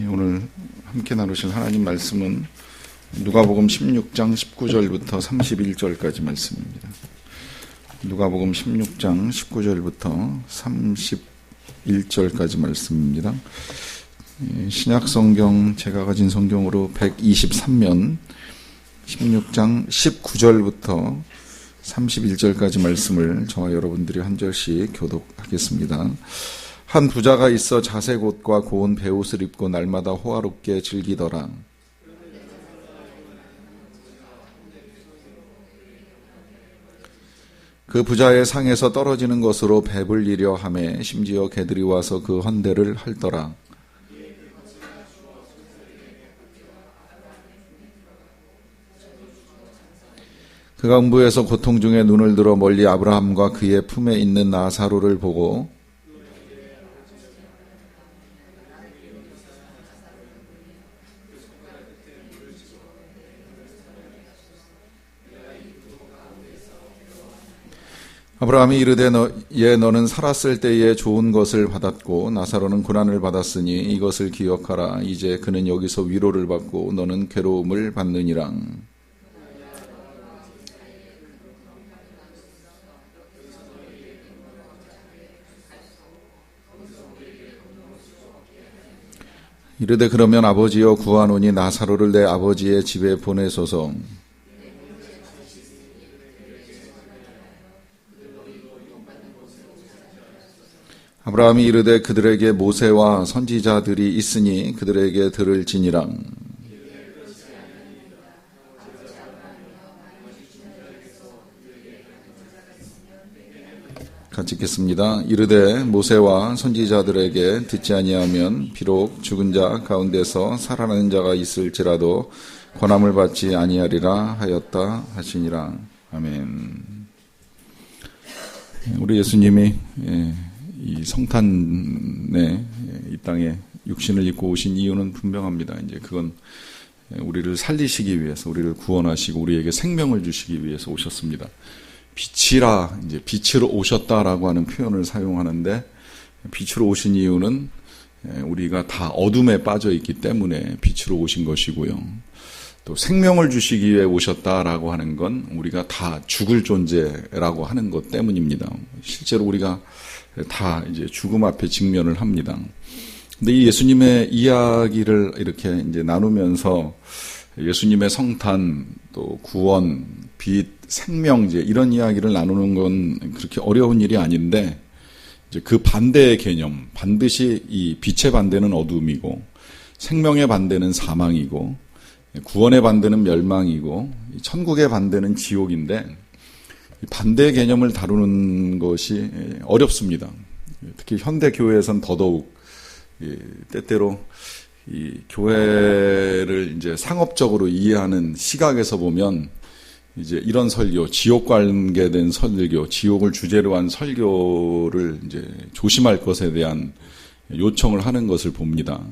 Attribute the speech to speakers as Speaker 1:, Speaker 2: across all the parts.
Speaker 1: 오늘 함께 나누실 하나님 말씀은 누가복음 16장 19절부터 31절까지 말씀입니다. 누가복음 16장 19절부터 31절까지 말씀입니다. 신약성경 제가 가진 성경으로 123면 16장 19절부터 31절까지 말씀을 저와 여러분들이 한 절씩 교독하겠습니다. 한 부자가 있어 자색 옷과 고운 베옷을 입고 날마다 호화롭게 즐기더라. 그 부자의 상에서 떨어지는 것으로 배불리려 하매 심지어 개들이 와서 그 헌대를 핥더라. 그가 음부에서 고통 중에 눈을 들어 멀리 아브라함과 그의 품에 있는 나사로를 보고 아브라함이 이르되 너는 살았을 때에 좋은 것을 받았고 나사로는 고난을 받았으니 이것을 기억하라. 이제 그는 여기서 위로를 받고 너는 괴로움을 받느니라. 이르되 그러면 아버지여 구하노니 나사로를 내 아버지의 집에 보내소서. 아브라함이 이르되 그들에게 모세와 선지자들이 있으니 그들에게 들을지니라. 같이 읽겠습니다. 이르되 모세와 선지자들에게 듣지 아니하면 비록 죽은 자 가운데서 살아나는 자가 있을지라도 권함을 받지 아니하리라 하였다 하시니라. 아멘. 우리 예수님이 이 성탄에 이 땅에 육신을 입고 오신 이유는 분명합니다. 이제 그건 우리를 살리시기 위해서, 우리를 구원하시고 우리에게 생명을 주시기 위해서 오셨습니다. 빛이라, 이제 빛으로 오셨다라고 하는 표현을 사용하는데, 빛으로 오신 이유는 우리가 다 어둠에 빠져 있기 때문에 빛으로 오신 것이고요. 또 생명을 주시기 위해 오셨다라고 하는 건 우리가 다 죽을 존재라고 하는 것 때문입니다. 실제로 우리가 다 이제 죽음 앞에 직면을 합니다. 근데 이 예수님의 이야기를 이렇게 이제 나누면서 예수님의 성탄, 또 구원, 빛, 생명제 이런 이야기를 나누는 건 그렇게 어려운 일이 아닌데 이제 그 반대의 개념, 반드시 이 빛의 반대는 어둠이고 생명의 반대는 사망이고 구원의 반대는 멸망이고 천국의 반대는 지옥인데 반대의 개념을 다루는 것이 어렵습니다. 특히 현대 교회에선 더더욱 때때로 이 교회를 이제 상업적으로 이해하는 시각에서 보면 이제 이런 설교, 지옥 관계된 설교, 지옥을 주제로 한 설교를 이제 조심할 것에 대한 요청을 하는 것을 봅니다.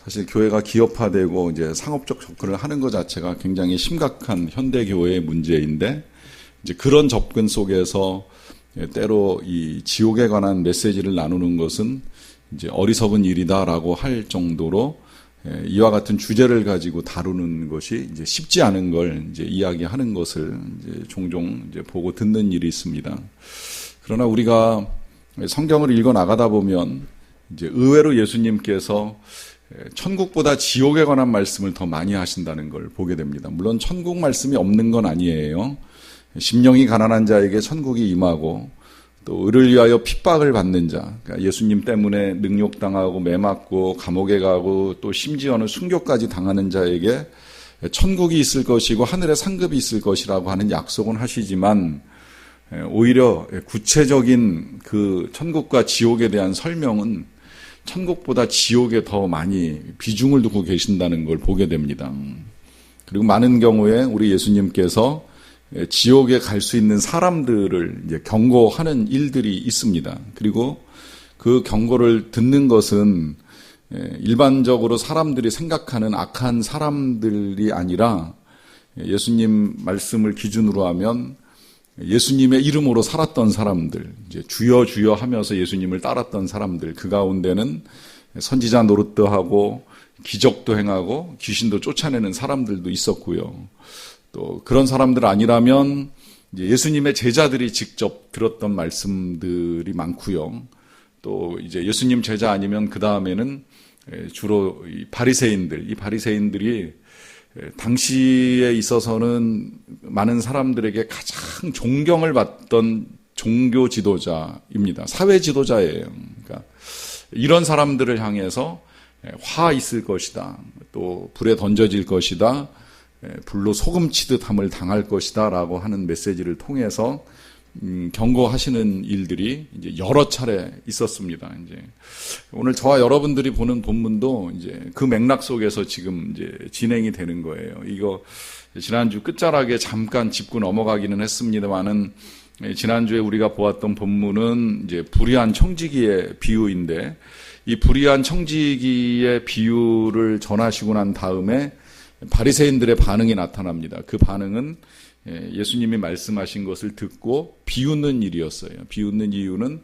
Speaker 1: 사실 교회가 기업화되고 이제 상업적 접근을 하는 것 자체가 굉장히 심각한 현대 교회의 문제인데 이제 그런 접근 속에서 때로 이 지옥에 관한 메시지를 나누는 것은 이제 어리석은 일이다라고 할 정도로 이와 같은 주제를 가지고 다루는 것이 이제 쉽지 않은 걸 이제 이야기하는 것을 이제 종종 이제 보고 듣는 일이 있습니다. 그러나 우리가 성경을 읽어 나가다 보면 이제 의외로 예수님께서 천국보다 지옥에 관한 말씀을 더 많이 하신다는 걸 보게 됩니다. 물론 천국 말씀이 없는 건 아니에요. 심령이 가난한 자에게 천국이 임하고 또 의를 위하여 핍박을 받는 자, 그러니까 예수님 때문에 능욕당하고 매맞고 감옥에 가고 또 심지어는 순교까지 당하는 자에게 천국이 있을 것이고 하늘의 상급이 있을 것이라고 하는 약속은 하시지만 오히려 구체적인 그 천국과 지옥에 대한 설명은 천국보다 지옥에 더 많이 비중을 두고 계신다는 걸 보게 됩니다. 그리고 많은 경우에 우리 예수님께서 지옥에 갈 수 있는 사람들을 이제 경고하는 일들이 있습니다. 그리고 그 경고를 듣는 것은 일반적으로 사람들이 생각하는 악한 사람들이 아니라 예수님 말씀을 기준으로 하면 예수님의 이름으로 살았던 사람들, 이제 주여 주여 하면서 예수님을 따랐던 사람들, 그 가운데는 선지자 노릇도 하고 기적도 행하고 귀신도 쫓아내는 사람들도 있었고요. 또 그런 사람들 아니라면 이제 예수님의 제자들이 직접 들었던 말씀들이 많고요. 또 이제 예수님 제자 아니면 그 다음에는 주로 이 바리새인들이 당시에 있어서는 많은 사람들에게 가장 존경을 받던 종교 지도자입니다. 사회 지도자예요. 그러니까 이런 사람들을 향해서 화 있을 것이다. 또 불에 던져질 것이다. 불로 소금 치듯 함을 당할 것이다. 라고 하는 메시지를 통해서 경고하시는 일들이 이제 여러 차례 있었습니다. 이제 오늘 저와 여러분들이 보는 본문도 이제 그 맥락 속에서 지금 이제 진행이 되는 거예요. 이거 지난주 끝자락에 잠깐 짚고 넘어가기는 했습니다만은 지난주에 우리가 보았던 본문은 이제 불의한 청지기의 비유인데 이 불의한 청지기의 비유를 전하시고 난 다음에 바리새인들의 반응이 나타납니다. 그 반응은 예수님이 말씀하신 것을 듣고 비웃는 일이었어요. 비웃는 이유는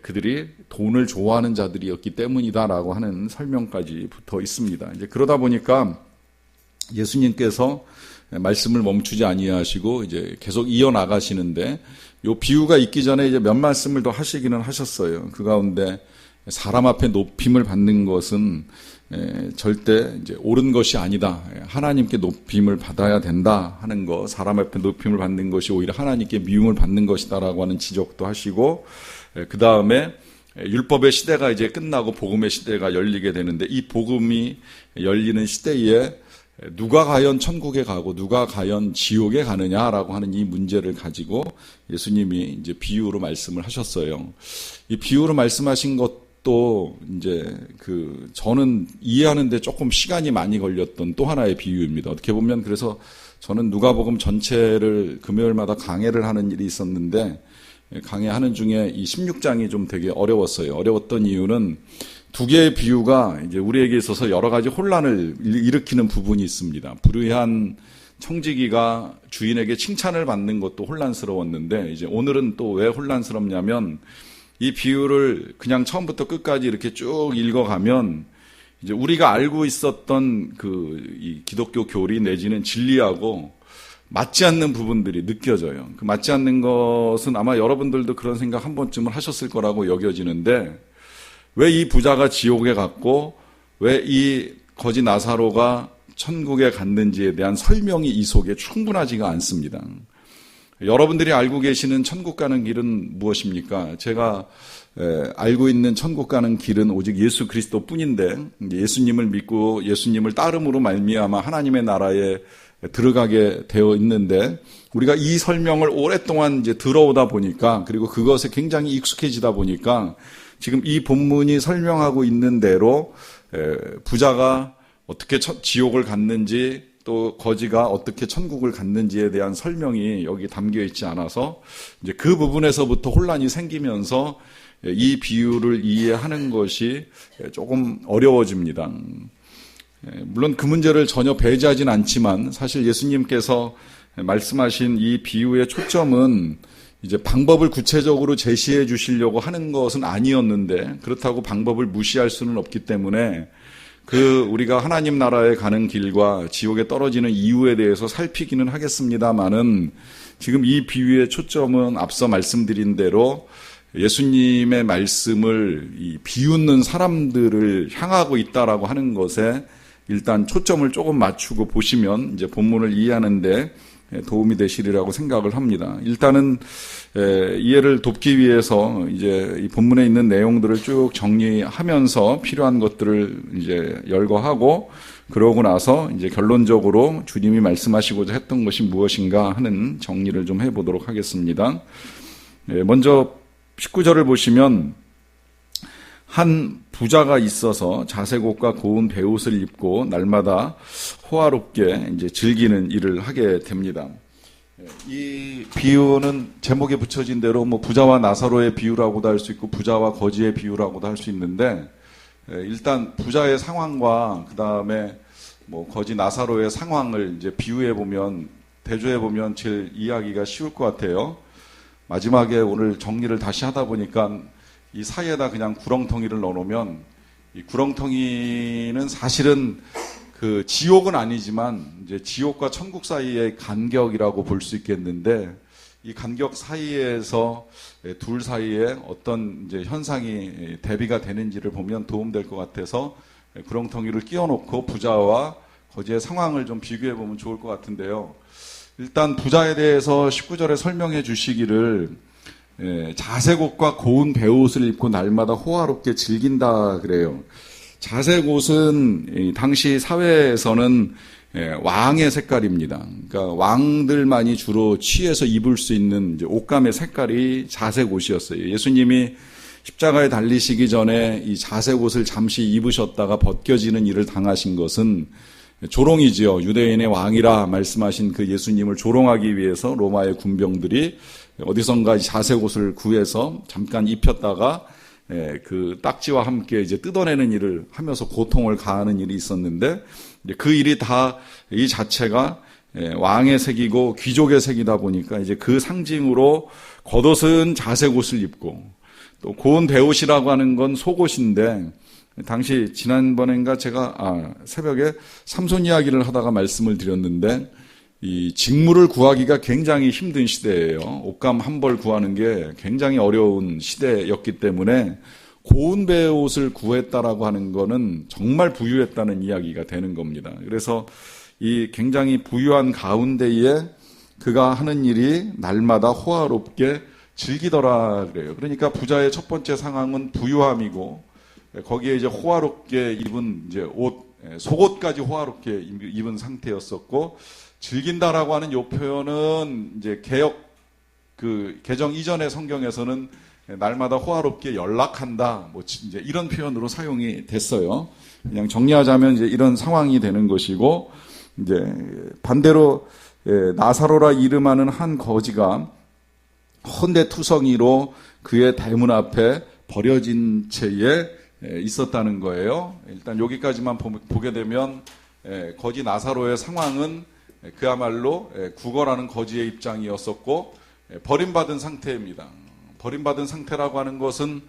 Speaker 1: 그들이 돈을 좋아하는 자들이었기 때문이다라고 하는 설명까지 붙어 있습니다. 이제 그러다 보니까 예수님께서 말씀을 멈추지 아니하시고 이제 계속 이어나가시는데 요 비유가 있기 전에 이제 몇 말씀을 더 하시기는 하셨어요. 그 가운데 사람 앞에 높임을 받는 것은 절대 이제 옳은 것이 아니다. 하나님께 높임을 받아야 된다 하는 거, 사람 앞에 높임을 받는 것이 오히려 하나님께 미움을 받는 것이다라고 하는 지적도 하시고, 그 다음에 율법의 시대가 이제 끝나고 복음의 시대가 열리게 되는데 이 복음이 열리는 시대에 누가 과연 천국에 가고 누가 과연 지옥에 가느냐라고 하는 이 문제를 가지고 예수님이 이제 비유로 말씀을 하셨어요. 이 비유로 말씀하신 것도 이제 저는 이해하는데 조금 시간이 많이 걸렸던 또 하나의 비유입니다. 어떻게 보면 그래서 저는 누가복음 전체를 금요일마다 강해를 하는 일이 있었는데 강해하는 중에 이 16장이 좀 되게 어려웠어요. 어려웠던 이유는 두 개의 비유가 이제 우리에게 있어서 여러 가지 혼란을 일으키는 부분이 있습니다. 불의한 청지기가 주인에게 칭찬을 받는 것도 혼란스러웠는데 이제 오늘은 또 왜 혼란스럽냐면 이 비유를 그냥 처음부터 끝까지 이렇게 쭉 읽어가면 이제 우리가 알고 있었던 이 기독교 교리 내지는 진리하고 맞지 않는 부분들이 느껴져요. 그 맞지 않는 것은 아마 여러분들도 그런 생각 한 번쯤은 하셨을 거라고 여겨지는데 왜 이 부자가 지옥에 갔고 왜 이 거지 나사로가 천국에 갔는지에 대한 설명이 이 속에 충분하지가 않습니다. 여러분들이 알고 계시는 천국 가는 길은 무엇입니까? 제가 알고 있는 천국 가는 길은 오직 예수 그리스도뿐인데 예수님을 믿고 예수님을 따름으로 말미암아 하나님의 나라에 들어가게 되어 있는데 우리가 이 설명을 오랫동안 이제 들어오다 보니까 그리고 그것에 굉장히 익숙해지다 보니까 지금 이 본문이 설명하고 있는 대로 부자가 어떻게 지옥을 갔는지 또 거지가 어떻게 천국을 갔는지에 대한 설명이 여기 담겨 있지 않아서 이제 그 부분에서부터 혼란이 생기면서 이 비유를 이해하는 것이 조금 어려워집니다. 물론 그 문제를 전혀 배제하진 않지만 사실 예수님께서 말씀하신 이 비유의 초점은 이제 방법을 구체적으로 제시해 주시려고 하는 것은 아니었는데 그렇다고 방법을 무시할 수는 없기 때문에 우리가 하나님 나라에 가는 길과 지옥에 떨어지는 이유에 대해서 살피기는 하겠습니다만은 지금 이 비유의 초점은 앞서 말씀드린 대로 예수님의 말씀을 비웃는 사람들을 향하고 있다라고 하는 것에 일단 초점을 조금 맞추고 보시면 이제 본문을 이해하는데 도움이 되시리라고 생각을 합니다. 일단은 이해를 돕기 위해서 이제 이 본문에 있는 내용들을 쭉 정리하면서 필요한 것들을 이제 열거하고 그러고 나서 이제 결론적으로 주님이 말씀하시고자 했던 것이 무엇인가 하는 정리를 좀 해보도록 하겠습니다. 먼저 19절을 보시면 한 부자가 있어서 자색옷과 고운 베옷을 입고 날마다 호화롭게 이제 즐기는 일을 하게 됩니다. 이 비유는 제목에 붙여진 대로 부자와 나사로의 비유라고도 할 수 있고 부자와 거지의 비유라고도 할 수 있는데 일단 부자의 상황과 그 다음에 거지 나사로의 상황을 이제 비유해 보면 대조해 보면 제일 이해하기가 쉬울 것 같아요. 마지막에 오늘 정리를 다시 하다 보니까 이 사이에다 그냥 구렁텅이를 넣어놓으면 이 구렁텅이는 사실은 그 지옥은 아니지만 이제 지옥과 천국 사이의 간격이라고 볼 수 있겠는데, 이 간격 사이에서 둘 사이에 어떤 이제 현상이 대비가 되는지를 보면 도움될 것 같아서 구렁텅이를 끼워놓고 부자와 거지의 상황을 좀 비교해 보면 좋을 것 같은데요. 일단 부자에 대해서 19절에 설명해 주시기를 자색 옷과 고운 베옷을 입고 날마다 호화롭게 즐긴다 그래요. 자색 옷은 당시 사회에서는 왕의 색깔입니다. 그러니까 왕들만이 주로 취해서 입을 수 있는 이제 옷감의 색깔이 자색 옷이었어요. 예수님이 십자가에 달리시기 전에 이 자색 옷을 잠시 입으셨다가 벗겨지는 일을 당하신 것은 조롱이지요. 유대인의 왕이라 말씀하신 그 예수님을 조롱하기 위해서 로마의 군병들이 어디선가 자색 옷을 구해서 잠깐 입혔다가 그 딱지와 함께 이제 뜯어내는 일을 하면서 고통을 가하는 일이 있었는데, 그 일이 다 이 자체가 왕의 색이고 귀족의 색이다 보니까 이제 그 상징으로 겉옷은 자색 옷을 입고, 또 고운 베옷이라고 하는 건 속옷인데, 당시 지난번엔가 제가 새벽에 삼손 이야기를 하다가 말씀을 드렸는데, 이 직무를 구하기가 굉장히 힘든 시대예요. 옷감 한 벌 구하는 게 굉장히 어려운 시대였기 때문에 고운 베옷을 구했다라고 하는 거는 정말 부유했다는 이야기가 되는 겁니다. 그래서 이 굉장히 부유한 가운데에 그가 하는 일이 날마다 호화롭게 즐기더라 그래요. 그러니까 부자의 첫 번째 상황은 부유함이고, 거기에 이제 호화롭게 입은 이제 옷, 속옷까지 호화롭게 입은 상태였었고, 즐긴다라고 하는 이 표현은 이제 개정 이전의 성경에서는 날마다 호화롭게 연락한다, 뭐 이제 이런 표현으로 사용이 됐어요. 그냥 정리하자면 이제 이런 상황이 되는 것이고, 이제 반대로 나사로라 이름하는 한 거지가 헌데투성이로 그의 대문 앞에 버려진 채에 있었다는 거예요. 일단 여기까지만 보게 되면 거지 나사로의 상황은 그야말로 구걸하는 거지의 입장이었었고, 버림받은 상태입니다. 버림받은 상태라고 하는 것은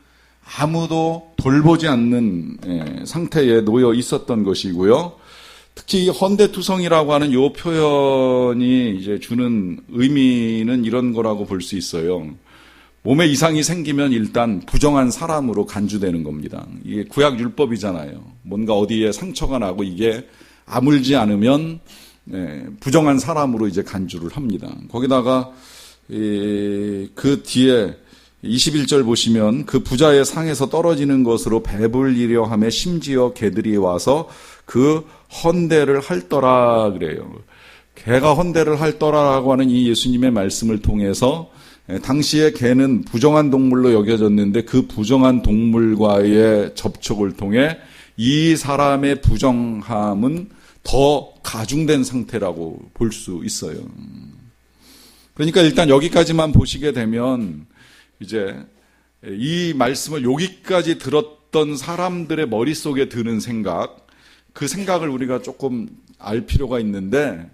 Speaker 1: 아무도 돌보지 않는 상태에 놓여 있었던 것이고요. 특히 이 헌데투성이라고 하는 이 표현이 이제 주는 의미는 이런 거라고 볼 수 있어요. 몸에 이상이 생기면 일단 부정한 사람으로 간주되는 겁니다. 이게 구약 율법이잖아요. 뭔가 어디에 상처가 나고 이게 아물지 않으면 부정한 사람으로 이제 간주를 합니다. 거기다가 그 뒤에 21절 보시면 그 부자의 상에서 떨어지는 것으로 배불리려 하며 심지어 개들이 와서 그 헌대를 할더라 그래요. 개가 헌대를 할더라라고 하는 이 예수님의 말씀을 통해서 당시에 개는 부정한 동물로 여겨졌는데, 그 부정한 동물과의 접촉을 통해 이 사람의 부정함은 더 가중된 상태라고 볼 수 있어요. 그러니까 일단 여기까지만 보시게 되면 이제 이 말씀을 여기까지 들었던 사람들의 머릿속에 드는 생각, 그 생각을 우리가 조금 알 필요가 있는데,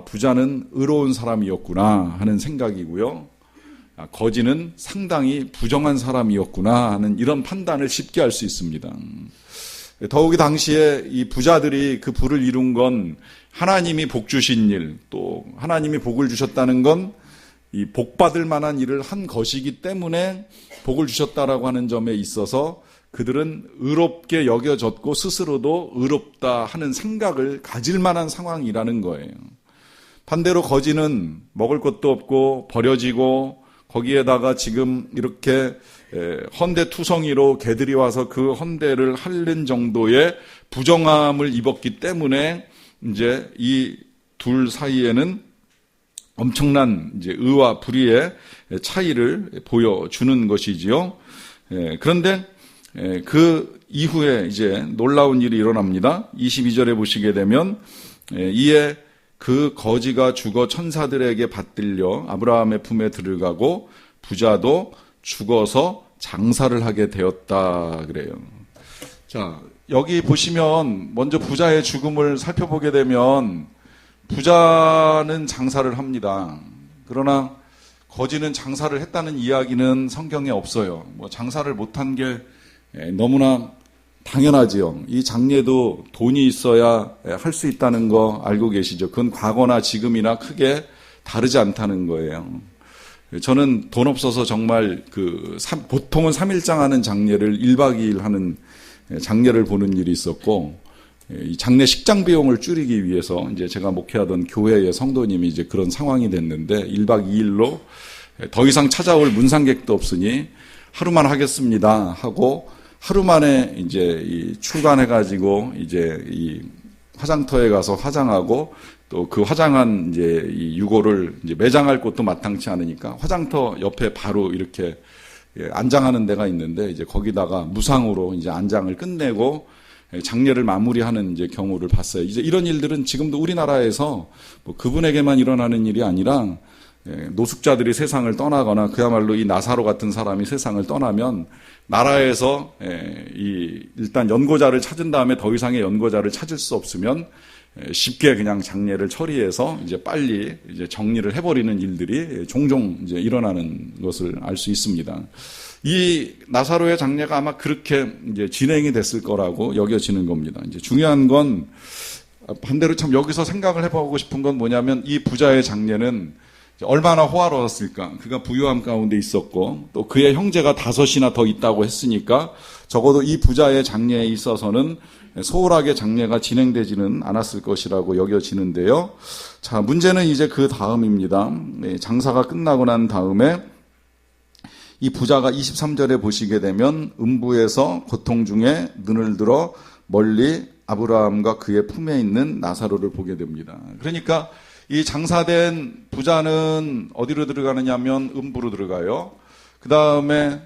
Speaker 1: 부자는 의로운 사람이었구나 하는 생각이고요. 거지는 상당히 부정한 사람이었구나 하는 이런 판단을 쉽게 할 수 있습니다. 더욱이 당시에 이 부자들이 그 부를 이룬 건 하나님이 복 주신 일, 또 하나님이 복을 주셨다는 건 이 복 받을 만한 일을 한 것이기 때문에 복을 주셨다라고 하는 점에 있어서 그들은 의롭게 여겨졌고 스스로도 의롭다 하는 생각을 가질 만한 상황이라는 거예요. 반대로 거지는 먹을 것도 없고 버려지고, 거기에다가 지금 이렇게 헌데투성이로 개들이 와서 그 헌데를 핥는 정도의 부정함을 입었기 때문에 이제 이 둘 사이에는 엄청난 이제 의와 불의의 차이를 보여주는 것이지요. 그런데 그 이후에 이제 놀라운 일이 일어납니다. 22절에 보시게 되면 이에 그 거지가 죽어 천사들에게 받들려 아브라함의 품에 들어가고 부자도 죽어서 장사를 하게 되었다 그래요. 자, 여기 보시면 먼저 부자의 죽음을 살펴보게 되면 부자는 장사를 합니다. 그러나 거지는 장사를 했다는 이야기는 성경에 없어요. 뭐 장사를 못한 게 너무나 당연하지요. 이 장례도 돈이 있어야 할 수 있다는 거 알고 계시죠? 그건 과거나 지금이나 크게 다르지 않다는 거예요. 저는 돈 없어서 정말 보통은 3일장 하는 장례를 1박 2일 하는 장례를 보는 일이 있었고, 이 장례 식장 비용을 줄이기 위해서 이제 제가 목회하던 교회의 성도님이 이제 그런 상황이 됐는데 1박 2일로 더 이상 찾아올 문상객도 없으니 하루만 하겠습니다 하고 하루 만에 이제 출간해가지고 이제 이 화장터에 가서 화장하고 또 그 화장한 이제 이 유골을 이제 매장할 곳도 마땅치 않으니까 화장터 옆에 바로 이렇게 안장하는 데가 있는데 이제 거기다가 무상으로 이제 안장을 끝내고 장례를 마무리하는 이제 경우를 봤어요. 이제 이런 일들은 지금도 우리나라에서 뭐 그분에게만 일어나는 일이 아니라 노숙자들이 세상을 떠나거나 그야말로 이 나사로 같은 사람이 세상을 떠나면 나라에서 일단 연고자를 찾은 다음에 더 이상의 연고자를 찾을 수 없으면 쉽게 그냥 장례를 처리해서 이제 빨리 이제 정리를 해버리는 일들이 종종 이제 일어나는 것을 알 수 있습니다. 이 나사로의 장례가 아마 그렇게 이제 진행이 됐을 거라고 여겨지는 겁니다. 이제 중요한 건 반대로 참 여기서 생각을 해보고 싶은 건 뭐냐면 이 부자의 장례는 얼마나 호화로웠을까. 그가 부유함 가운데 있었고 또 그의 형제가 5이나 더 있다고 했으니까 적어도 이 부자의 장례에 있어서는 소홀하게 장례가 진행되지는 않았을 것이라고 여겨지는데요. 자, 문제는 이제 그 다음입니다. 장사가 끝나고 난 다음에 이 부자가 23절에 보시게 되면 음부에서 고통 중에 눈을 들어 멀리 아브라함과 그의 품에 있는 나사로를 보게 됩니다. 그러니까 이 장사된 부자는 어디로 들어가느냐 하면 음부로 들어가요. 그 다음에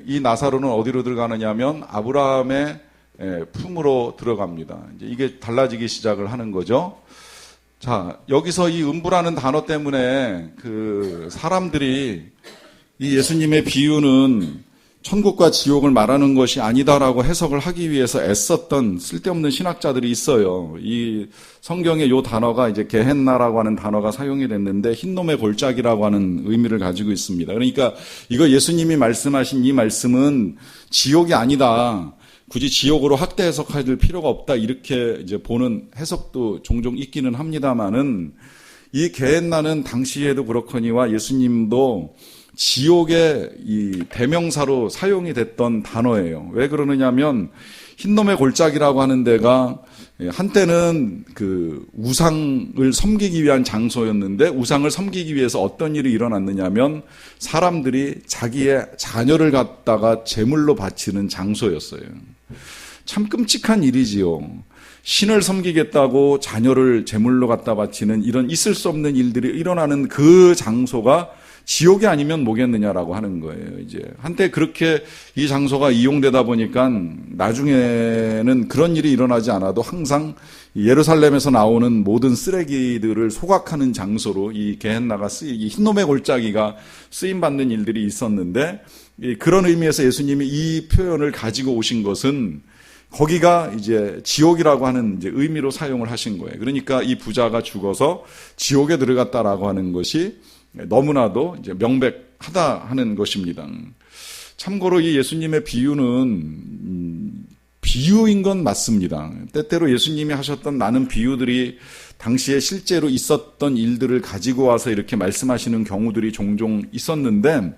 Speaker 1: 이 나사로는 어디로 들어가느냐 하면 아브라함의 품으로 들어갑니다. 이제 이게 달라지기 시작을 하는 거죠. 자, 여기서 이 음부라는 단어 때문에 사람들이 이 예수님의 비유는 천국과 지옥을 말하는 것이 아니다라고 해석을 하기 위해서 애썼던 쓸데없는 신학자들이 있어요. 이 성경에 요 단어가 이제 게헨나라고 하는 단어가 사용이 됐는데 흰놈의 골짜기라고 하는 의미를 가지고 있습니다. 그러니까 이거 예수님이 말씀하신 이 말씀은 지옥이 아니다. 굳이 지옥으로 확대 해석할 필요가 없다. 이렇게 이제 보는 해석도 종종 있기는 합니다만은 이 게헨나는 당시에도 그렇거니와 예수님도 지옥의 이 대명사로 사용이 됐던 단어예요. 왜 그러느냐면 흰놈의 골짜기라고 하는 데가 한때는 우상을 섬기기 위한 장소였는데 우상을 섬기기 위해서 어떤 일이 일어났느냐면 사람들이 자기의 자녀를 갖다가 제물로 바치는 장소였어요. 참 끔찍한 일이지요. 신을 섬기겠다고 자녀를 제물로 갖다 바치는 이런 있을 수 없는 일들이 일어나는 그 장소가 지옥이 아니면 뭐겠느냐라고 하는 거예요. 이제 한때 그렇게 이 장소가 이용되다 보니까 나중에는 그런 일이 일어나지 않아도 항상 예루살렘에서 나오는 모든 쓰레기들을 소각하는 장소로 이 게헨나가 이 흰놈의 골짜기가 쓰임 받는 일들이 있었는데 그런 의미에서 예수님이 이 표현을 가지고 오신 것은 거기가 이제 지옥이라고 하는 이제 의미로 사용을 하신 거예요. 그러니까 이 부자가 죽어서 지옥에 들어갔다라고 하는 것이 너무나도 이제 명백하다 하는 것입니다. 참고로 이 예수님의 비유는 비유인 건 맞습니다. 때때로 예수님이 하셨던 많은 비유들이 당시에 실제로 있었던 일들을 가지고 와서 이렇게 말씀하시는 경우들이 종종 있었는데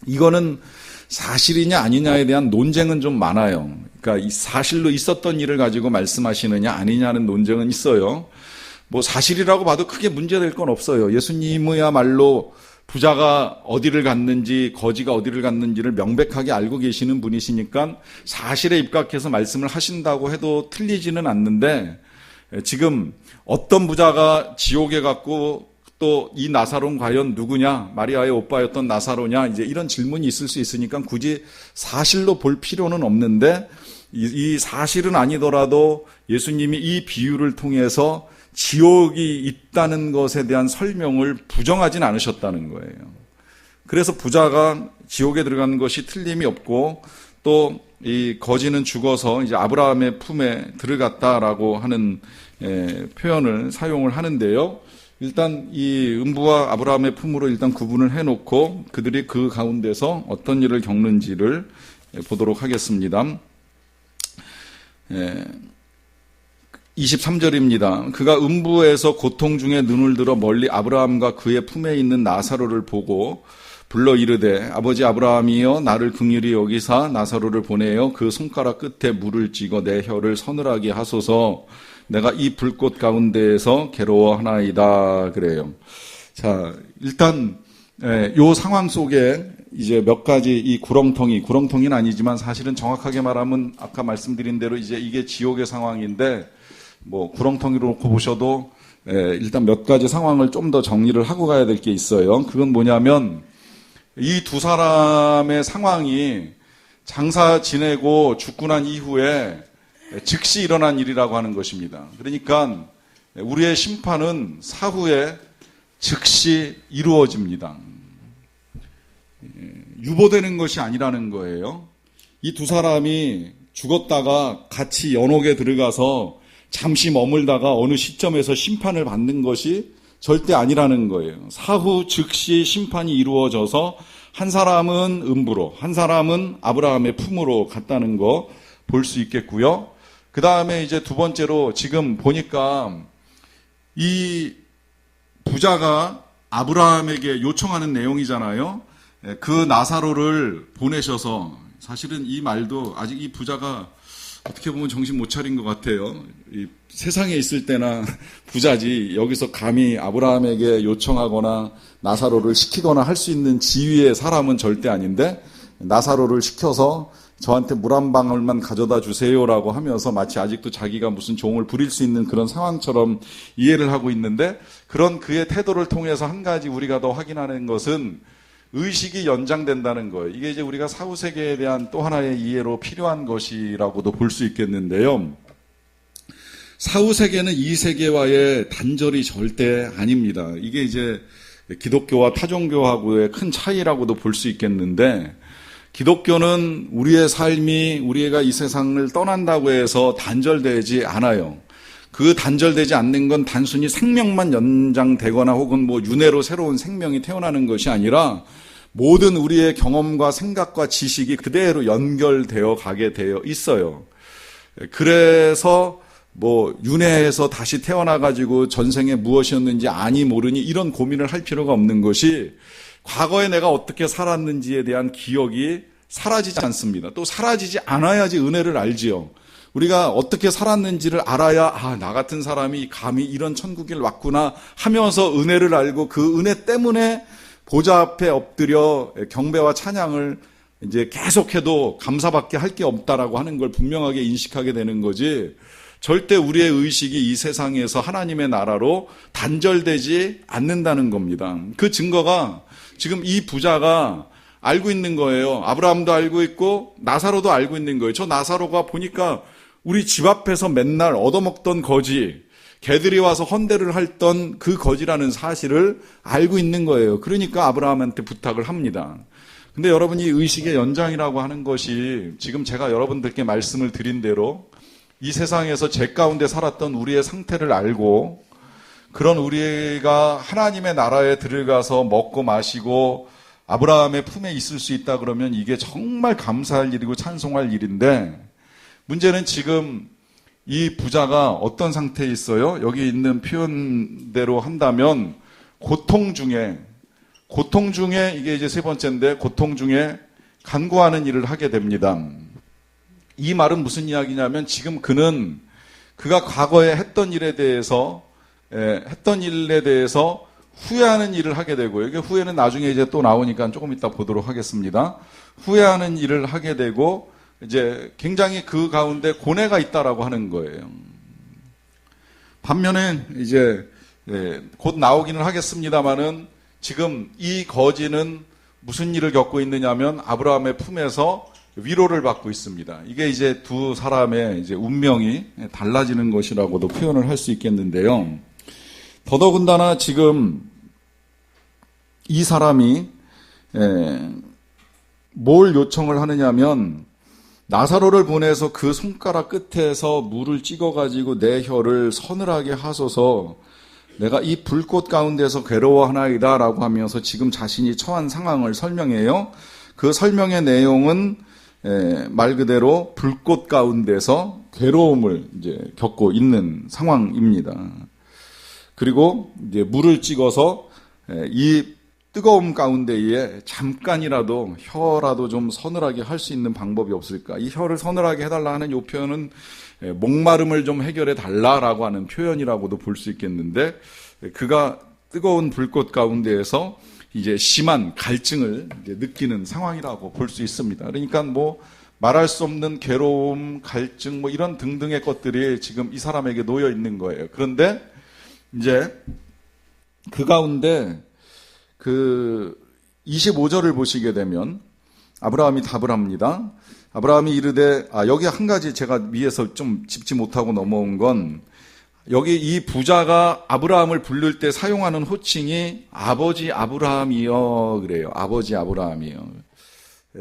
Speaker 1: 이거는 사실이냐 아니냐에 대한 논쟁은 좀 많아요. 그러니까 이 사실로 있었던 일을 가지고 말씀하시느냐 아니냐는 논쟁은 있어요. 뭐 사실이라고 봐도 크게 문제될 건 없어요. 예수님이야말로 부자가 어디를 갔는지 거지가 어디를 갔는지를 명백하게 알고 계시는 분이시니까 사실에 입각해서 말씀을 하신다고 해도 틀리지는 않는데 지금 어떤 부자가 지옥에 갔고 또 이 나사로는 과연 누구냐? 마리아의 오빠였던 나사로냐? 이제 이런 질문이 있을 수 있으니까 굳이 사실로 볼 필요는 없는데 이 사실은 아니더라도 예수님이 이 비유를 통해서 지옥이 있다는 것에 대한 설명을 부정하진 않으셨다는 거예요. 그래서 부자가 지옥에 들어가는 것이 틀림이 없고 또 이 거지는 죽어서 이제 아브라함의 품에 들어갔다라고 하는 표현을 사용을 하는데요. 일단 이 음부와 아브라함의 품으로 일단 구분을 해놓고 그들이 그 가운데서 어떤 일을 겪는지를 보도록 하겠습니다. 23절입니다. 그가 음부에서 고통 중에 눈을 들어 멀리 아브라함과 그의 품에 있는 나사로를 보고 불러 이르되 아버지 아브라함이여 나를 긍휼히 여기사 나사로를 보내어 그 손가락 끝에 물을 찍어 내 혀를 서늘하게 하소서 내가 이 불꽃 가운데에서 괴로워하나이다 그래요. 자, 일단 요 상황 속에 이제 몇 가지 이 구렁텅이는 아니지만 사실은 정확하게 말하면 아까 말씀드린 대로 이제 이게 지옥의 상황인데 뭐 구렁텅이로 놓고 보셔도 일단 몇 가지 상황을 좀 더 정리를 하고 가야 될 게 있어요. 그건 뭐냐면 이 두 사람의 상황이 장사 지내고 죽고 난 이후에 즉시 일어난 일이라고 하는 것입니다. 그러니까 우리의 심판은 사후에 즉시 이루어집니다. 유보되는 것이 아니라는 거예요. 이 두 사람이 죽었다가 같이 연옥에 들어가서 잠시 머물다가 어느 시점에서 심판을 받는 것이 절대 아니라는 거예요. 사후 즉시 심판이 이루어져서 한 사람은 음부로, 한 사람은 아브라함의 품으로 갔다는 거 볼 수 있겠고요. 그 다음에 이제 두 번째로 지금 보니까 이 부자가 아브라함에게 요청하는 내용이잖아요. 그 나사로를 보내셔서 사실은 이 말도 아직 이 부자가 어떻게 보면 정신 못 차린 것 같아요. 이 세상에 있을 때나 부자지 여기서 감히 아브라함에게 요청하거나 나사로를 시키거나 할 수 있는 지위의 사람은 절대 아닌데 나사로를 시켜서 저한테 물 한 방울만 가져다 주세요라고 하면서 마치 아직도 자기가 무슨 종을 부릴 수 있는 그런 상황처럼 이해를 하고 있는데 그런 그의 태도를 통해서 한 가지 우리가 더 확인하는 것은 의식이 연장된다는 거예요. 이게 이제 우리가 사후세계에 대한 또 하나의 이해로 필요한 것이라고도 볼 수 있겠는데요. 사후세계는 이 세계와의 단절이 절대 아닙니다. 이게 이제 기독교와 타종교하고의 큰 차이라고도 볼 수 있겠는데 기독교는 우리의 삶이 우리가 이 세상을 떠난다고 해서 단절되지 않아요. 그 단절되지 않는 건 단순히 생명만 연장되거나 혹은 뭐 윤회로 새로운 생명이 태어나는 것이 아니라 모든 우리의 경험과 생각과 지식이 그대로 연결되어 가게 되어 있어요. 그래서 뭐 윤회에서 다시 태어나가지고 전생에 무엇이었는지 아니 모르니 이런 고민을 할 필요가 없는 것이 과거에 내가 어떻게 살았는지에 대한 기억이 사라지지 않습니다. 또 사라지지 않아야지 은혜를 알지요. 우리가 어떻게 살았는지를 알아야 나 같은 사람이 감히 이런 천국에 왔구나 하면서 은혜를 알고 그 은혜 때문에 보좌 앞에 엎드려 경배와 찬양을 이제 계속해도 감사밖에 할 게 없다라고 하는 걸 분명하게 인식하게 되는 거지 절대 우리의 의식이 이 세상에서 하나님의 나라로 단절되지 않는다는 겁니다. 그 증거가 지금 이 부자가 알고 있는 거예요. 아브라함도 알고 있고 나사로도 알고 있는 거예요. 저 나사로가 보니까 우리 집 앞에서 맨날 얻어먹던 거지, 개들이 와서 헌대를 했던 그 거지라는 사실을 알고 있는 거예요. 그러니까 아브라함한테 부탁을 합니다. 근데 여러분 이 의식의 연장이라고 하는 것이 지금 제가 여러분들께 말씀을 드린 대로 이 세상에서 죄 가운데 살았던 우리의 상태를 알고 그런 우리가 하나님의 나라에 들어가서 먹고 마시고 아브라함의 품에 있을 수 있다 그러면 이게 정말 감사할 일이고 찬송할 일인데 문제는 지금 이 부자가 어떤 상태에 있어요? 여기 있는 표현대로 한다면 고통 중에 이게 이제 세 번째인데 고통 중에 간구하는 일을 하게 됩니다. 이 말은 무슨 이야기냐면 지금 그가 과거에 했던 일에 대해서 후회하는 일을 하게 되고요. 이게 후회는 나중에 이제 또 나오니까 조금 이따 보도록 하겠습니다. 후회하는 일을 하게 되고 이제 굉장히 그 가운데 고뇌가 있다라고 하는 거예요. 반면에 이제 곧 나오기는 하겠습니다만은 지금 이 거지는 무슨 일을 겪고 있느냐면 아브라함의 품에서 위로를 받고 있습니다. 이게 이제 두 사람의 이제 운명이 달라지는 것이라고도 표현을 할 수 있겠는데요. 더더군다나 지금 이 사람이 뭘 요청을 하느냐면 나사로를 보내서 그 손가락 끝에서 물을 찍어가지고 내 혀를 서늘하게 하소서 내가 이 불꽃 가운데서 괴로워하나이다 라고 하면서 지금 자신이 처한 상황을 설명해요. 그 설명의 내용은 말 그대로 불꽃 가운데서 괴로움을 이제 겪고 있는 상황입니다. 그리고 이제 물을 찍어서 이 뜨거움 가운데에 잠깐이라도 혀라도 좀 서늘하게 할 수 있는 방법이 없을까? 이 혀를 서늘하게 해달라 하는 이 표현은 목마름을 좀 해결해 달라라고 하는 표현이라고도 볼 수 있겠는데, 그가 뜨거운 불꽃 가운데에서 이제 심한 갈증을 이제 느끼는 상황이라고 볼 수 있습니다. 그러니까 뭐 말할 수 없는 괴로움, 갈증 뭐 이런 등등의 것들이 지금 이 사람에게 놓여 있는 거예요. 그런데 이제 그 가운데 그 25절을 보시게 되면 아브라함이 답을 합니다. 아브라함이 이르되, 여기 한 가지 제가 위에서 좀 짚지 못하고 넘어온 건, 여기 이 부자가 아브라함을 부를 때 사용하는 호칭이 아버지 아브라함이여 그래요. 아버지 아브라함이여.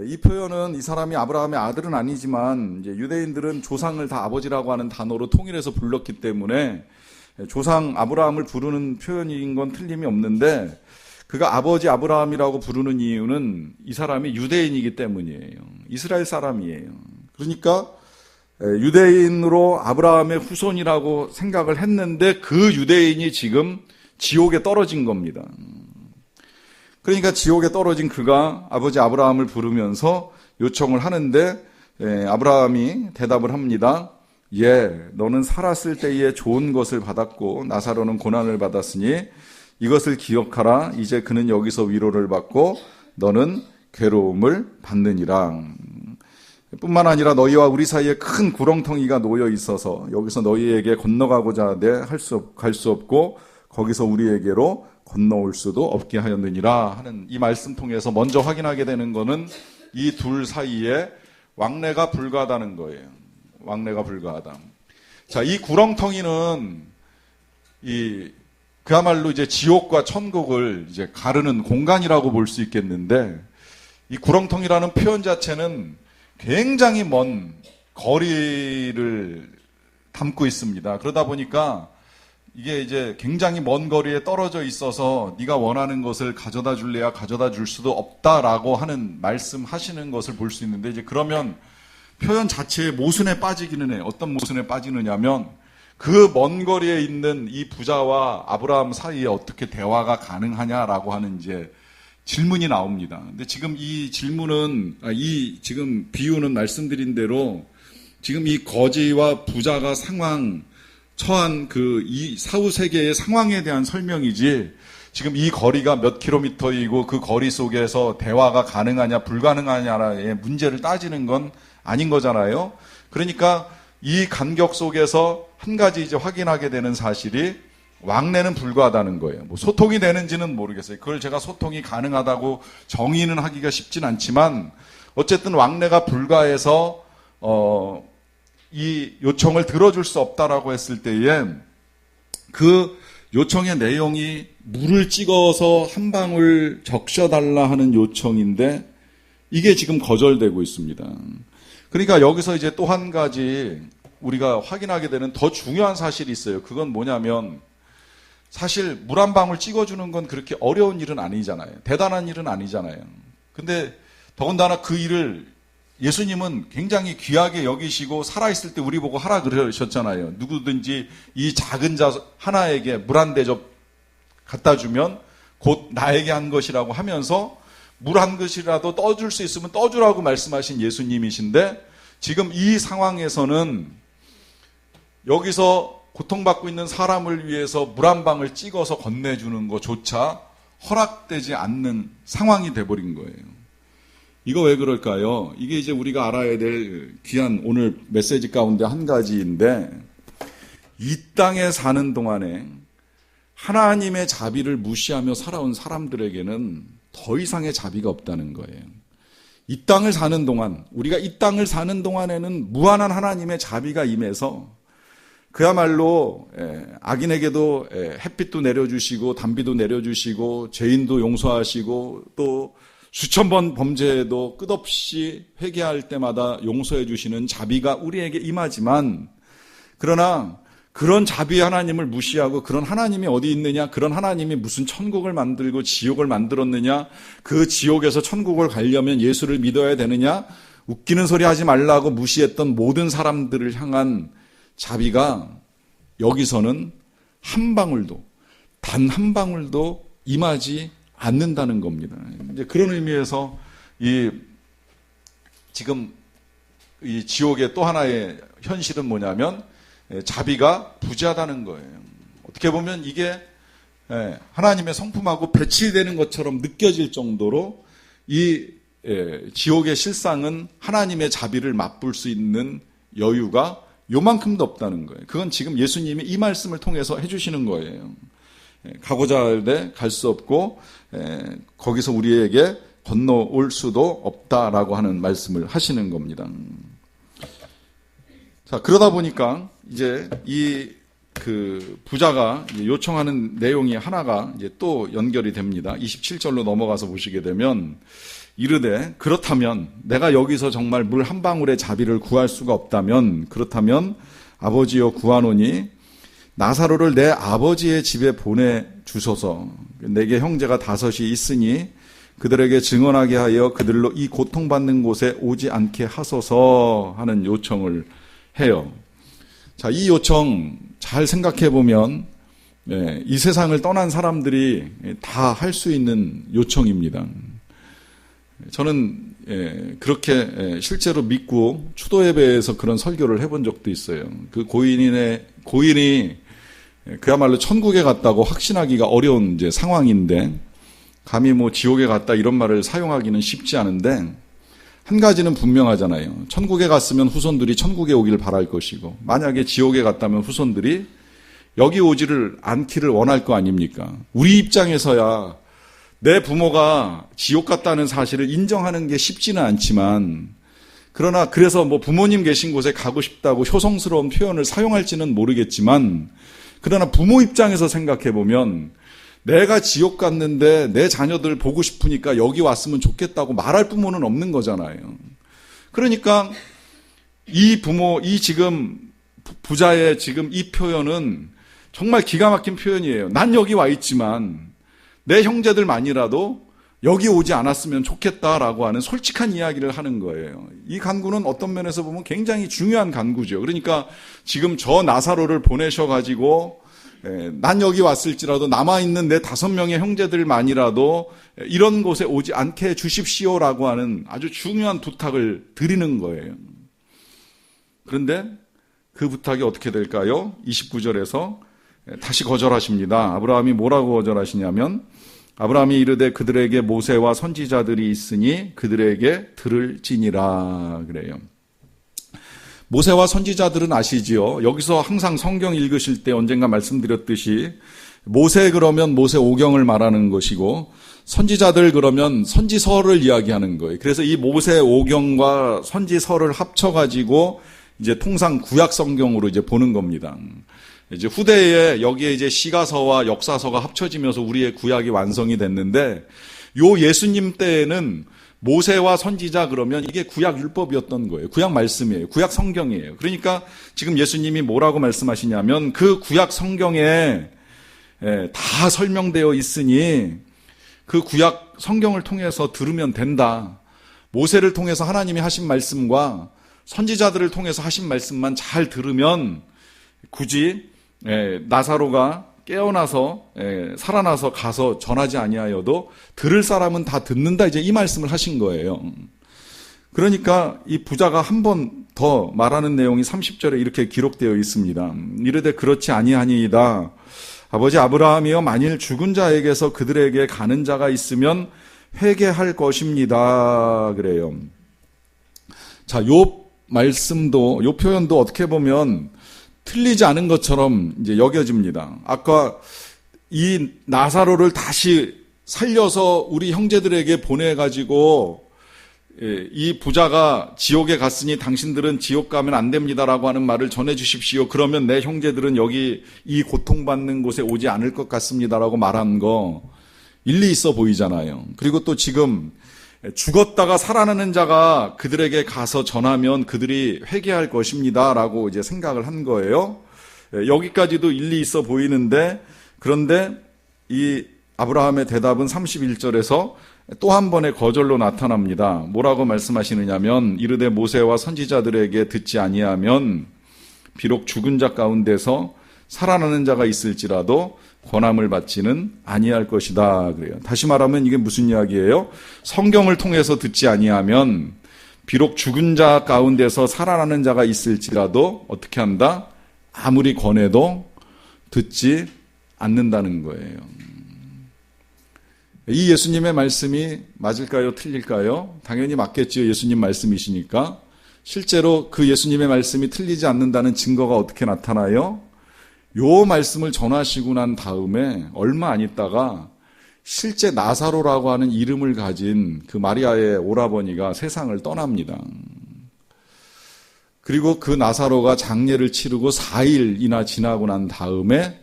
Speaker 1: 이 표현은 이 사람이 아브라함의 아들은 아니지만 이제 유대인들은 조상을 다 아버지라고 하는 단어로 통일해서 불렀기 때문에 조상 아브라함을 부르는 표현인 건 틀림이 없는데, 그가 아버지 아브라함이라고 부르는 이유는 이 사람이 유대인이기 때문이에요. 이스라엘 사람이에요. 그러니까 유대인으로 아브라함의 후손이라고 생각을 했는데 그 유대인이 지금 지옥에 떨어진 겁니다. 그러니까 지옥에 떨어진 그가 아버지 아브라함을 부르면서 요청을 하는데, 아브라함이 대답을 합니다. 너는 살았을 때에 좋은 것을 받았고 나사로는 고난을 받았으니 이것을 기억하라. 이제 그는 여기서 위로를 받고 너는 괴로움을 받느니라. 뿐만 아니라 너희와 우리 사이에 큰 구렁텅이가 놓여 있어서 여기서 너희에게 건너가고자 하되 갈 수 없고 거기서 우리에게로 건너올 수도 없게 하였느니라 하는 이 말씀 통해서 먼저 확인하게 되는 것은 이 둘 사이에 왕래가 불가하다는 거예요. 왕래가 불가하다. 자, 이 구렁텅이는 그야말로 이제 지옥과 천국을 이제 가르는 공간이라고 볼 수 있겠는데, 이 구렁텅이라는 표현 자체는 굉장히 먼 거리를 담고 있습니다. 그러다 보니까 이게 이제 굉장히 먼 거리에 떨어져 있어서 네가 원하는 것을 가져다 줄래야 가져다 줄 수도 없다라고 하는 말씀하시는 것을 볼 수 있는데, 이제 그러면 표현 자체의 모순에 빠지기는 해요. 어떤 모순에 빠지느냐면, 그 먼 거리에 있는 이 부자와 아브라함 사이에 어떻게 대화가 가능하냐라고 하는 이제 질문이 나옵니다. 근데 지금 이 질문은, 지금 비유는 말씀드린 대로 지금 이 거지와 부자가 처한 이 사후 세계의 상황에 대한 설명이지, 지금 이 거리가 몇 킬로미터이고 그 거리 속에서 대화가 가능하냐 불가능하냐의 문제를 따지는 건 아닌 거잖아요. 그러니까 이 간격 속에서 한 가지 이제 확인하게 되는 사실이 왕래는 불가하다는 거예요. 뭐 소통이 되는지는 모르겠어요. 그걸 제가 소통이 가능하다고 정의는 하기가 쉽진 않지만, 어쨌든 왕래가 불가해서 이 요청을 들어줄 수 없다라고 했을 때에 그 요청의 내용이 물을 찍어서 한 방울 적셔달라 하는 요청인데 이게 지금 거절되고 있습니다. 그러니까 여기서 이제 또 한 가지 우리가 확인하게 되는 더 중요한 사실이 있어요. 그건 뭐냐면, 사실 물 한 방울 찍어주는 건 그렇게 어려운 일은 아니잖아요. 대단한 일은 아니잖아요. 근데 더군다나 그 일을 예수님은 굉장히 귀하게 여기시고 살아있을 때 우리 보고 하라 그러셨잖아요. 누구든지 이 작은 자 하나에게 물 한 대접 갖다 주면 곧 나에게 한 것이라고 하면서 물 한 그릇이라도 떠줄 수 있으면 떠주라고 말씀하신 예수님이신데, 지금 이 상황에서는 여기서 고통받고 있는 사람을 위해서 물 한 방울 찍어서 건네주는 것조차 허락되지 않는 상황이 돼버린 거예요. 이거 왜 그럴까요? 이게 이제 우리가 알아야 될 귀한 오늘 메시지 가운데 한 가지인데, 이 땅에 사는 동안에 하나님의 자비를 무시하며 살아온 사람들에게는 더 이상의 자비가 없다는 거예요. 이 땅을 사는 동안, 우리가 이 땅을 사는 동안에는 무한한 하나님의 자비가 임해서 그야말로 악인에게도 햇빛도 내려주시고 단비도 내려주시고 죄인도 용서하시고 또 수천 번 범죄해도 끝없이 회개할 때마다 용서해 주시는 자비가 우리에게 임하지만, 그러나 그런 자비의 하나님을 무시하고 그런 하나님이 어디 있느냐, 그런 하나님이 무슨 천국을 만들고 지옥을 만들었느냐, 그 지옥에서 천국을 가려면 예수를 믿어야 되느냐, 웃기는 소리 하지 말라고 무시했던 모든 사람들을 향한 자비가 여기서는 한 방울도, 단 한 방울도 임하지 않는다는 겁니다. 이제 그런 의미에서 지금 이 지옥의 또 하나의 현실은 뭐냐면 자비가 부재하다는 거예요. 어떻게 보면 이게 하나님의 성품하고 배치되는 것처럼 느껴질 정도로 이 지옥의 실상은 하나님의 자비를 맛볼 수 있는 여유가 요만큼도 없다는 거예요. 그건 지금 예수님이 이 말씀을 통해서 해주시는 거예요. 가고자 할 때 갈 수 없고 거기서 우리에게 건너올 수도 없다라고 하는 말씀을 하시는 겁니다. 자, 그러다 보니까 이제 그 부자가 요청하는 내용이 하나가 이제 또 연결이 됩니다. 27절로 넘어가서 보시게 되면 이르되 그렇다면 내가 여기서 정말 물 한 방울의 자비를 구할 수가 없다면 그렇다면 아버지여 구하노니 나사로를 내 아버지의 집에 보내주소서. 내게 형제가 5이 있으니 그들에게 증언하게 하여 그들로 이 고통받는 곳에 오지 않게 하소서 하는 요청을 해요. 자, 이 요청 잘 생각해 보면 이 세상을 떠난 사람들이 다 할 수 있는 요청입니다. 저는 그렇게 실제로 믿고 추도 예배에서 그런 설교를 해본 적도 있어요. 그 고인이 그야말로 천국에 갔다고 확신하기가 어려운 이제 상황인데 감히 뭐 지옥에 갔다 이런 말을 사용하기는 쉽지 않은데 한 가지는 분명하잖아요. 천국에 갔으면 후손들이 천국에 오기를 바랄 것이고 만약에 지옥에 갔다면 후손들이 여기 오지를 않기를 원할 거 아닙니까? 우리 입장에서야 내 부모가 지옥 갔다는 사실을 인정하는 게 쉽지는 않지만 그러나 그래서 뭐 부모님 계신 곳에 가고 싶다고 효성스러운 표현을 사용할지는 모르겠지만 그러나 부모 입장에서 생각해 보면 내가 지옥 갔는데 내 자녀들 보고 싶으니까 여기 왔으면 좋겠다고 말할 부모는 없는 거잖아요. 그러니까 이 지금 부자의 지금 이 표현은 정말 기가 막힌 표현이에요. 난 여기 와 있지만 내 형제들만이라도 여기 오지 않았으면 좋겠다라고 하는 솔직한 이야기를 하는 거예요. 이 간구는 어떤 면에서 보면 굉장히 중요한 간구죠. 그러니까 지금 저 나사로를 보내셔가지고 난 여기 왔을지라도 남아있는 내 5명의 형제들만이라도 이런 곳에 오지 않게 해주십시오라고 하는 아주 중요한 부탁을 드리는 거예요. 그런데 그 부탁이 어떻게 될까요? 29절에서 다시 거절하십니다. 아브라함이 뭐라고 거절하시냐면 아브라함이 이르되 그들에게 모세와 선지자들이 있으니 그들에게 들을지니라 그래요. 모세와 선지자들은 아시지요? 여기서 항상 성경 읽으실 때 언젠가 말씀드렸듯이 모세 그러면 모세 오경을 말하는 것이고 선지자들 그러면 선지서를 이야기하는 거예요. 그래서 이 모세 오경과 선지서를 합쳐가지고 이제 통상 구약 성경으로 이제 보는 겁니다. 이제 후대에 여기에 이제 시가서와 역사서가 합쳐지면서 우리의 구약이 완성이 됐는데 요 예수님 때에는 모세와 선지자 그러면 이게 구약 율법이었던 거예요. 구약 말씀이에요. 구약 성경이에요. 그러니까 지금 예수님이 뭐라고 말씀하시냐면 그 구약 성경에 다 설명되어 있으니 그 구약 성경을 통해서 들으면 된다. 모세를 통해서 하나님이 하신 말씀과 선지자들을 통해서 하신 말씀만 잘 들으면 굳이 나사로가 깨어나서 살아나서 가서 전하지 아니하여도 들을 사람은 다 듣는다 이제 이 말씀을 하신 거예요. 그러니까 이 부자가 한 번 더 말하는 내용이 30절에 이렇게 기록되어 있습니다. 이르되 그렇지 아니하니이다. 아버지 아브라함이여 만일 죽은 자에게서 그들에게 가는 자가 있으면 회개할 것입니다. 그래요. 자, 요 말씀도 요 표현도 어떻게 보면 틀리지 않은 것처럼 이제 여겨집니다. 아까 이 나사로를 다시 살려서 우리 형제들에게 보내가지고 이 부자가 지옥에 갔으니 당신들은 지옥 가면 안 됩니다라고 하는 말을 전해주십시오. 그러면 내 형제들은 여기 이 고통받는 곳에 오지 않을 것 같습니다라고 말한 거 일리 있어 보이잖아요. 그리고 또 지금 죽었다가 살아나는 자가 그들에게 가서 전하면 그들이 회개할 것입니다라고 이제 생각을 한 거예요. 여기까지도 일리 있어 보이는데 그런데 이 아브라함의 대답은 31절에서 또 한 번의 거절로 나타납니다. 뭐라고 말씀하시느냐면 이르되 모세와 선지자들에게 듣지 아니하면 비록 죽은 자 가운데서 살아나는 자가 있을지라도 권함을 받지는 아니할 것이다. 그래요. 다시 말하면 이게 무슨 이야기예요? 성경을 통해서 듣지 아니하면 비록 죽은 자 가운데서 살아나는 자가 있을지라도 어떻게 한다? 아무리 권해도 듣지 않는다는 거예요. 이 예수님의 말씀이 맞을까요? 틀릴까요? 당연히 맞겠지요. 예수님 말씀이시니까. 실제로 그 예수님의 말씀이 틀리지 않는다는 증거가 어떻게 나타나요? 요 말씀을 전하시고 난 다음에 얼마 안 있다가 실제 나사로라고 하는 이름을 가진 그 마리아의 오라버니가 세상을 떠납니다. 그리고 그 나사로가 장례를 치르고 4일이나 지나고 난 다음에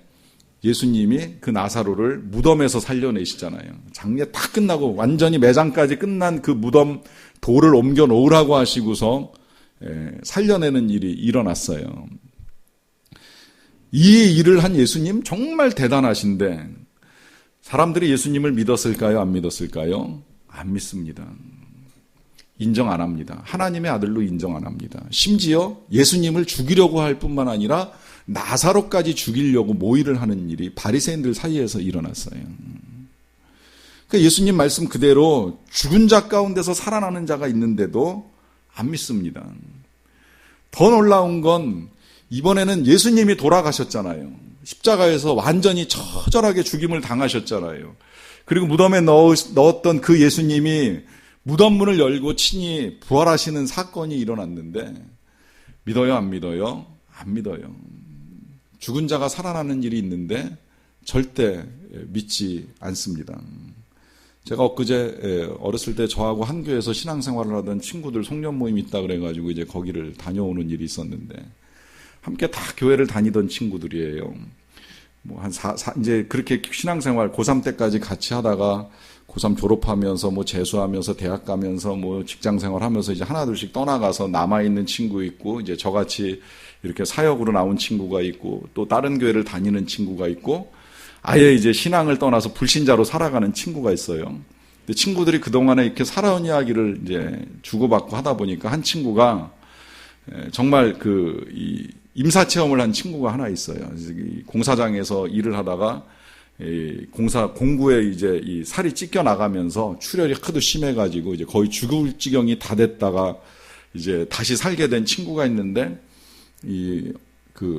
Speaker 1: 예수님이 그 나사로를 무덤에서 살려내시잖아요. 장례 다 끝나고 완전히 매장까지 끝난 그 무덤 돌을 옮겨 놓으라고 하시고서 살려내는 일이 일어났어요. 이 일을 한 예수님 정말 대단하신데 사람들이 예수님을 믿었을까요? 안 믿었을까요? 안 믿습니다. 인정 안 합니다. 하나님의 아들로 인정 안 합니다. 심지어 예수님을 죽이려고 할 뿐만 아니라 나사로까지 죽이려고 모의를 하는 일이 바리새인들 사이에서 일어났어요. 그러니까 예수님 말씀 그대로 죽은 자 가운데서 살아나는 자가 있는데도 안 믿습니다. 더 놀라운 건 이번에는 예수님이 돌아가셨잖아요. 십자가에서 완전히 처절하게 죽임을 당하셨잖아요. 그리고 무덤에 넣었던 그 예수님이 무덤 문을 열고 친히 부활하시는 사건이 일어났는데 믿어요? 안 믿어요? 안 믿어요. 죽은 자가 살아나는 일이 있는데 절대 믿지 않습니다. 제가 엊그제 어렸을 때 저하고 한 교회에서 신앙생활을 하던 친구들 송년 모임이 있다 그래가지고 이제 거기를 다녀오는 일이 있었는데 함께 다 교회를 다니던 친구들이에요. 이제 그렇게 신앙생활 고3 때까지 같이 하다가 고3 졸업하면서 재수하면서 대학 가면서 직장생활 하면서 이제 하나둘씩 떠나가서 남아있는 친구 있고 이제 저같이 이렇게 사역으로 나온 친구가 있고 또 다른 교회를 다니는 친구가 있고 아예 이제 신앙을 떠나서 불신자로 살아가는 친구가 있어요. 근데 친구들이 그동안에 이렇게 살아온 이야기를 이제 주고받고 하다 보니까 한 친구가 정말 이 임사 체험을 한 친구가 하나 있어요. 공사장에서 일을 하다가 공구에 이제 이 살이 찢겨 나가면서 출혈이 하도 심해가지고 이제 거의 죽을 지경이 다 됐다가 이제 다시 살게 된 친구가 있는데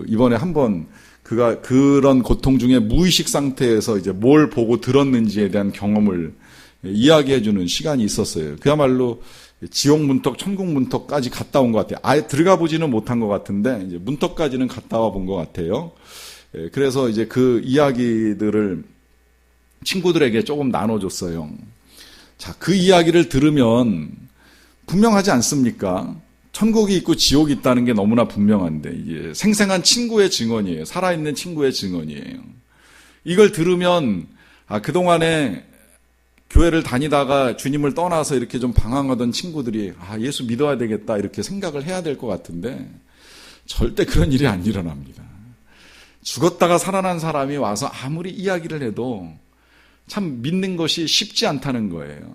Speaker 1: 이번에 한번 그가 그런 고통 중에 무의식 상태에서 이제 뭘 보고 들었는지에 대한 경험을 이야기해주는 시간이 있었어요. 그야말로 지옥 문턱, 천국 문턱까지 갔다 온 것 같아요. 아예 들어가 보지는 못한 것 같은데 이제 문턱까지는 갔다 와 본 것 같아요. 그래서 이제 그 이야기들을 친구들에게 조금 나눠줬어요. 자, 그 이야기를 들으면 분명하지 않습니까? 천국이 있고 지옥이 있다는 게 너무나 분명한데 이게 생생한 친구의 증언이에요. 살아있는 친구의 증언이에요. 이걸 들으면 그동안에 교회를 다니다가 주님을 떠나서 이렇게 좀 방황하던 친구들이 예수 믿어야 되겠다 이렇게 생각을 해야 될 것 같은데 절대 그런 일이 안 일어납니다. 죽었다가 살아난 사람이 와서 아무리 이야기를 해도 참 믿는 것이 쉽지 않다는 거예요.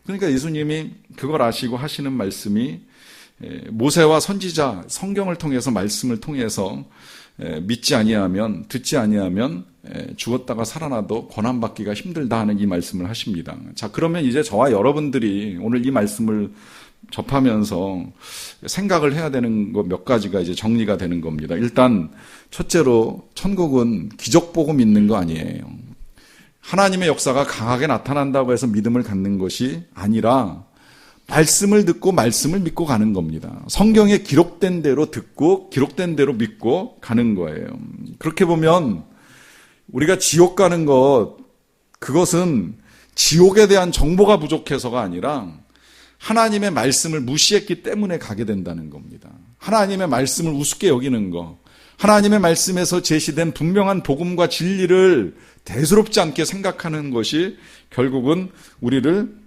Speaker 1: 그러니까 예수님이 그걸 아시고 하시는 말씀이 모세와 선지자 성경을 통해서 말씀을 통해서 믿지 아니하면 듣지 아니하면 죽었다가 살아나도 권한받기가 힘들다 하는 이 말씀을 하십니다. 자, 그러면 이제 저와 여러분들이 오늘 이 말씀을 접하면서 생각을 해야 되는 것 몇 가지가 이제 정리가 되는 겁니다. 일단 첫째로 천국은 기적보고 믿는 거 아니에요. 하나님의 역사가 강하게 나타난다고 해서 믿음을 갖는 것이 아니라 말씀을 듣고 말씀을 믿고 가는 겁니다. 성경에 기록된 대로 듣고 기록된 대로 믿고 가는 거예요. 그렇게 보면 우리가 지옥 가는 그것은 지옥에 대한 정보가 부족해서가 아니라 하나님의 말씀을 무시했기 때문에 가게 된다는 겁니다. 하나님의 말씀을 우습게 여기는 거, 하나님의 말씀에서 제시된 분명한 복음과 진리를 대수롭지 않게 생각하는 것이 결국은 우리를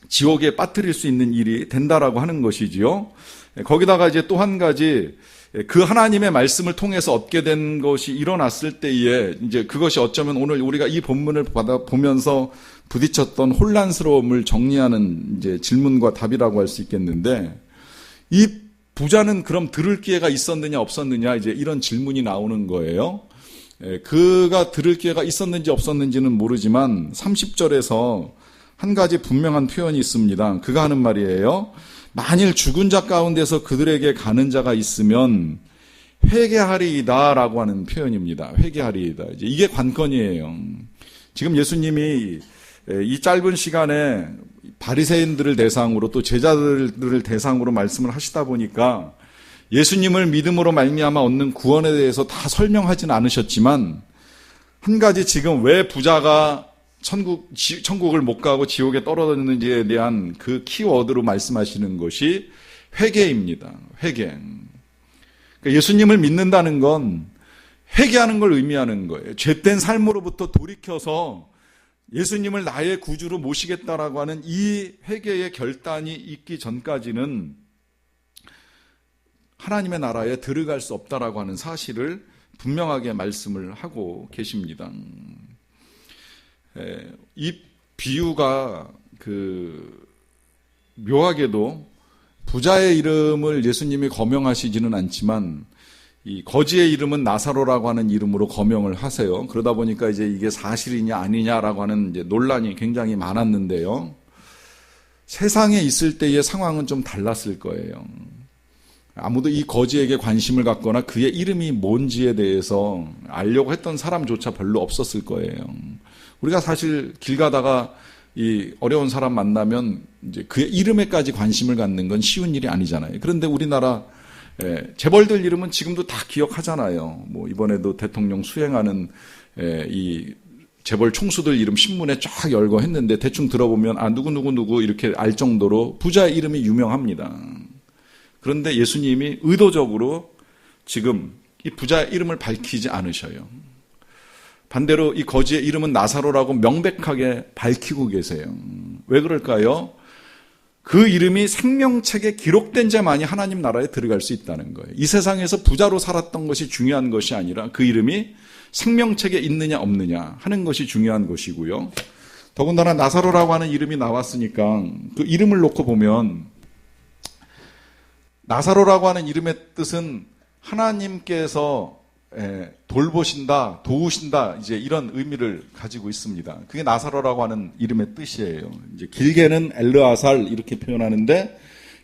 Speaker 1: 지옥에 빠뜨릴 수 있는 일이 된다라고 하는 것이지요. 거기다가 이제 또 한 가지 그 하나님의 말씀을 통해서 얻게 된 것이 일어났을 때에 이제 그것이 어쩌면 오늘 우리가 이 본문을 보면서 부딪혔던 혼란스러움을 정리하는 이제 질문과 답이라고 할 수 있겠는데, 이 부자는 그럼 들을 기회가 있었느냐 없었느냐 이제 이런 질문이 나오는 거예요. 그가 들을 기회가 있었는지 없었는지는 모르지만 30절에서 한 가지 분명한 표현이 있습니다. 그가 하는 말이에요. 만일 죽은 자 가운데서 그들에게 가는 자가 있으면 회개하리이다 라고 하는 표현입니다. 회개하리이다. 이게 관건이에요. 지금 예수님이 이 짧은 시간에 바리새인들을 대상으로 또 제자들을 대상으로 말씀을 하시다 보니까 예수님을 믿음으로 말미암아 얻는 구원에 대해서 다 설명하지는 않으셨지만, 한 가지 지금 왜 부자가 천국을 못 가고 지옥에 떨어졌는지에 대한 그 키워드로 말씀하시는 것이 회개입니다. 회개. 그러니까 예수님을 믿는다는 건 회개하는 걸 의미하는 거예요. 죄된 삶으로부터 돌이켜서 예수님을 나의 구주로 모시겠다라고 하는 이 회개의 결단이 있기 전까지는 하나님의 나라에 들어갈 수 없다라고 하는 사실을 분명하게 말씀을 하고 계십니다. 이 비유가 묘하게도 부자의 이름을 예수님이 거명하시지는 않지만 이 거지의 이름은 나사로라고 하는 이름으로 거명을 하세요. 그러다 보니까 이제 이게 사실이냐 아니냐라고 하는 이제 논란이 굉장히 많았는데요. 세상에 있을 때의 상황은 좀 달랐을 거예요. 아무도 이 거지에게 관심을 갖거나 그의 이름이 뭔지에 대해서 알려고 했던 사람조차 별로 없었을 거예요. 우리가 사실 길 가다가 이 어려운 사람 만나면 이제 그의 이름에까지 관심을 갖는 건 쉬운 일이 아니잖아요. 그런데 우리나라 재벌들 이름은 지금도 다 기억하잖아요. 뭐 이번에도 대통령 수행하는 이 재벌 총수들 이름 신문에 쫙 열거 했는데 대충 들어보면 누구 이렇게 알 정도로 부자의 이름이 유명합니다. 그런데 예수님이 의도적으로 지금 이 부자의 이름을 밝히지 않으셔요. 반대로 이 거지의 이름은 나사로라고 명백하게 밝히고 계세요. 왜 그럴까요? 그 이름이 생명책에 기록된 자만이 하나님 나라에 들어갈 수 있다는 거예요. 이 세상에서 부자로 살았던 것이 중요한 것이 아니라 그 이름이 생명책에 있느냐 없느냐 하는 것이 중요한 것이고요. 더군다나 나사로라고 하는 이름이 나왔으니까 그 이름을 놓고 보면 나사로라고 하는 이름의 뜻은 하나님께서 돌보신다, 도우신다, 이제 이런 의미를 가지고 있습니다. 그게 나사로라고 하는 이름의 뜻이에요. 이제 길게는 엘르아살 이렇게 표현하는데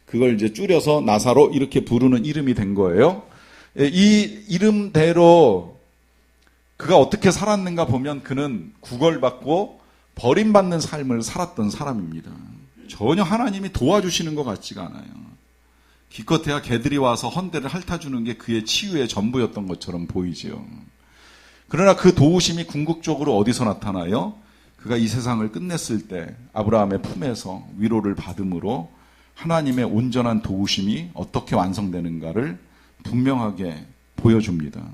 Speaker 1: 그걸 이제 줄여서 나사로 이렇게 부르는 이름이 된 거예요. 이 이름대로 그가 어떻게 살았는가 보면 그는 구걸받고 버림받는 삶을 살았던 사람입니다. 전혀 하나님이 도와주시는 것 같지가 않아요. 기껏해야 개들이 와서 헌대를 핥아주는 게 그의 치유의 전부였던 것처럼 보이지요. 그러나 그 도우심이 궁극적으로 어디서 나타나요? 그가 이 세상을 끝냈을 때 아브라함의 품에서 위로를 받음으로 하나님의 온전한 도우심이 어떻게 완성되는가를 분명하게 보여줍니다.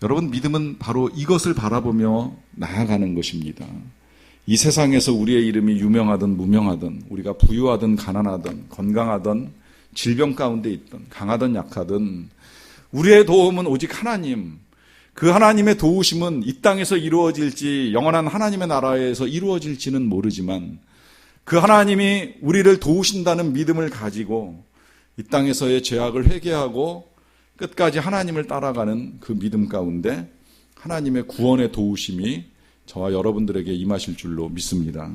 Speaker 1: 여러분, 믿음은 바로 이것을 바라보며 나아가는 것입니다. 이 세상에서 우리의 이름이 유명하든 무명하든, 우리가 부유하든 가난하든 건강하든 질병 가운데 있든 강하든 약하든 우리의 도움은 오직 하나님, 그 하나님의 도우심은 이 땅에서 이루어질지 영원한 하나님의 나라에서 이루어질지는 모르지만 그 하나님이 우리를 도우신다는 믿음을 가지고 이 땅에서의 죄악을 회개하고 끝까지 하나님을 따라가는 그 믿음 가운데 하나님의 구원의 도우심이 저와 여러분들에게 임하실 줄로 믿습니다.